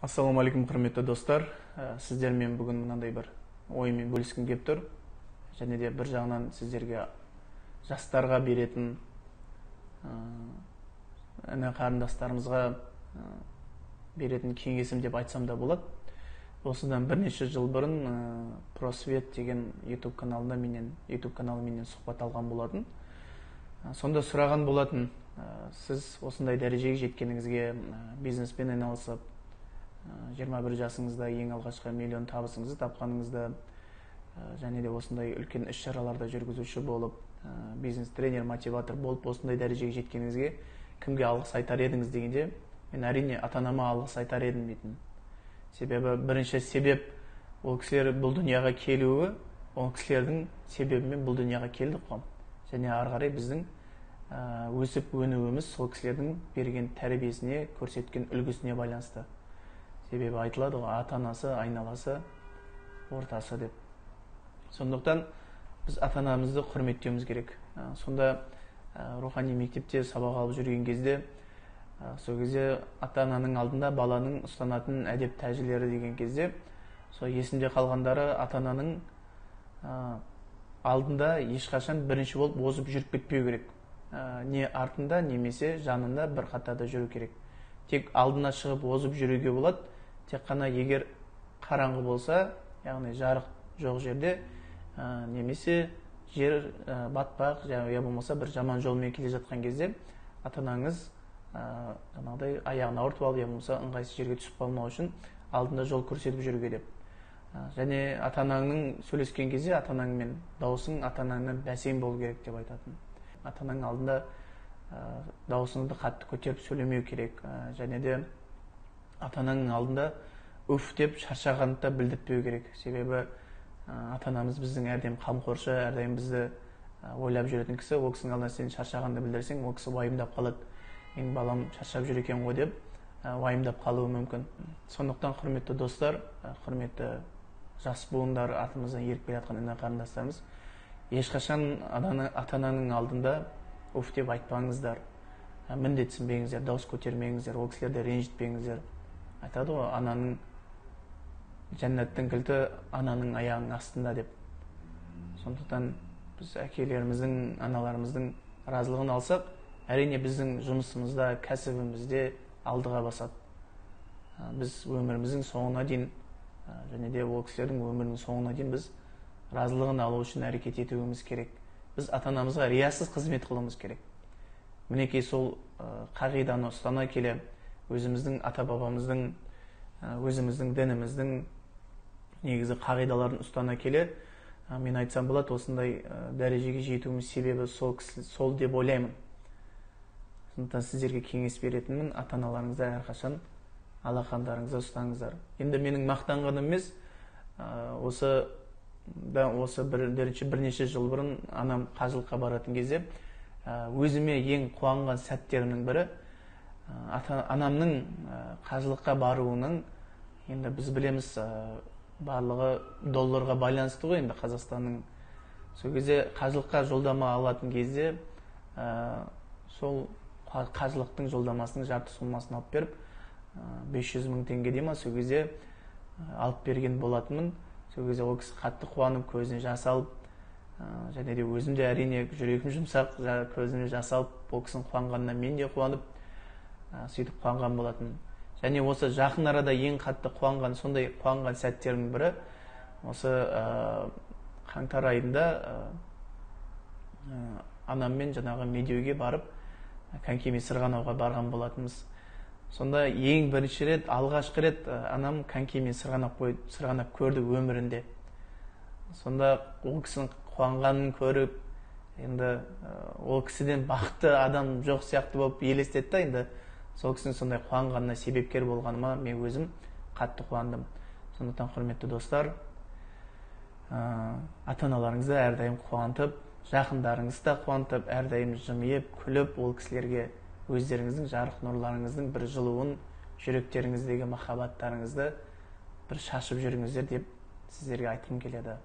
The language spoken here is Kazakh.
Ассалаумағалейкум, құрметті достар. Сіздермен бүгін мынандай бір оймен бөліскім келіп тұр. Және де бір жағынан сіздерге жастарға беретін, іні қарындастарымызға беретін кеңесім деп айтсам да болады. Осыдан бірнеше жыл бұрын Просвет деген YouTube каналында менен сұхбат алған болатын. Сонда сұраған болатын, сіз осындай дәрежеге жеткеніңізге, бизнеспен айналысып, 21 жасыңызда ең алғашқы миллион табысыңызды тапқаныңызда, және де осындай үлкен іс-шараларда жүргізуші болып, бизнес-тренер, мотиватор болып, осындай дәрежеге жеткеніңізге кімге алғыс айтар едіңіз дегенде, мен әрине ата-анама алғыс айтар едім дейтін. Себебі бірінші себеп ол кісілер бұл дүнияға келуі, ол кісілердің себебімен бұл дүнияға келдік қой. Және ары қарай біздің өсіп өнуіміз сол кісілердің берген тәрбиесіне, көрсеткен үлгісіне байланысты. Себебі айтылады ғой, ата-анасы, айналасы, ортасы деп. Сондықтан біз ата-анамызды құрметтеуіміз керек. Сонда рухани мектепте сабақ алып жүрген кезде, сол кезде ата-ананың алдында баланың ұстанатын әдеп тәжілері деген кезде, сол есімде қалғандары ата-ананың алдында ешқашан бірінші болып озып жүріп кетпеу керек. Не артында, немесе жанында бір қатарда жүру керек. Тек алдына шығып озып жүруге болады. Тек қана егер қараңғы болса, яғни жарық жоқ жерде, немесе жер батпақ, я болмаса бір жаман жолмен келе жатқан кезде, ата-анаңыз жаңағыдай аяғын ауыртып алып, я болмаса ыңғайсыз жерге түсіп қалмау үшін алдында жол көрсетіп жүруге деп. Және ата-анаңның сөйлескен кезде, ата-анаңмен даусың, ата-анаңмен бәсең болу керек деп айтатын. Ата-анаң алдында даусыңды қатты көтеріп сөйлемеу керек. Және де ата-ананың алдында үф деп шаршағанды да білдіртпеу керек. Себебі ата-анамыз біздің әрдайым қамқоршы, әрдайым бізді ойлап жүретін кісі. Ол кісінің алдында сен шаршағанды білдірсең, ол кісі уайымдап қалады. Менің балам шаршап жүр екен ғой деп уайымдап қалуы мүмкін. Сондықтан құрметті достар, құрметті жас буындар, артымыздан еріп келе жатқан іні қарындастарымыз, ешқашан ата-ананың алдында уф деп айтпаңыздар, міндетсінбеңіздер, дауыс көтермеңіздер, ол кісілерді ренжітпеңіздер. Айтады ғой, ананың жәннаттың кілті ананың аяғының астында деп. Сондықтан біз әкелеріміздің, аналарымыздың разылығын алсақ, әрине біздің жұмысымызда, кәсібімізде алдыға басады. Біз өміріміздің соңына дейін, және де ол кісілердің өмірінің соңына дейін біз разылығын алу үшін әрекет етуіміз керек. Біз ата-анамызға риясыз қызмет қылуымыз керек. Мінекей сол қағиданы ұстана келе, өзіміздің ата-бабамыздың, өзіміздің дініміздің негізі қағидаларын ұстана келе, мен айтсам болады, осындай дәрежеге жетуіміз себебі сол деп ойлаймын. Сондықтан сіздерге кеңес беретінмін, ата-аналарыңызды әрқашан алақандарыңызда ұстаңыздар. Енді менің мақтанғаным емес, осы бірнеше жыл бұрын анам қажылыққа баратын кезде, өзіме ең қуанған сәттерімнің бірі, анамның қажылыққа баруының, енді біз білеміз, барлығы долларға байланысты ғой, енді Қазақстанның. Сол кезде қажылыққа жолдама алатын кезде, сол қажылықтың жолдамасының жарты сомасын алып беріп, 500 мың теңге дей ма, сол кезде алып берген болатынмын. Сол кезде ол кісі қатты қуанып, көзіне жас алып, және де өзім де әрине жүрегім жұмсақ, көзіне жас алып, ол кісінің қуанғанына мен де қуанып, сөйтіп қуанған болатын. Және осы жақын арада ең қатты қуанған, сондай қуанған сәттердің бірі, осы қаңтар айында анаммен жаңағы Медеуге барып, конькимен сырғанауға барған болатынбыз. Сонда ең бірінші рет, алғашқы рет анам конькимен сырғанап көрді өмірінде. Сонда ол кісінің қуанғанын көріп, енді ол кісіден бақытты адам жоқ сияқты болып елестетті. Енді сол кісінің сондай қуанғанына себепкер болғаныма мен өзім қатты қуандым. Сондықтан құрметті достар, ата-аналарыңызды әрдайым қуантып, жақындарыңызды да қуантып, әрдайым жымиып, күліп, ол кісілерге өздеріңіздің жарық нұрларыңыздың бір жылуын, жүректеріңіздегі махаббаттарыңызды бір шашып жүріңіздер деп сіздерге айтқым келеді.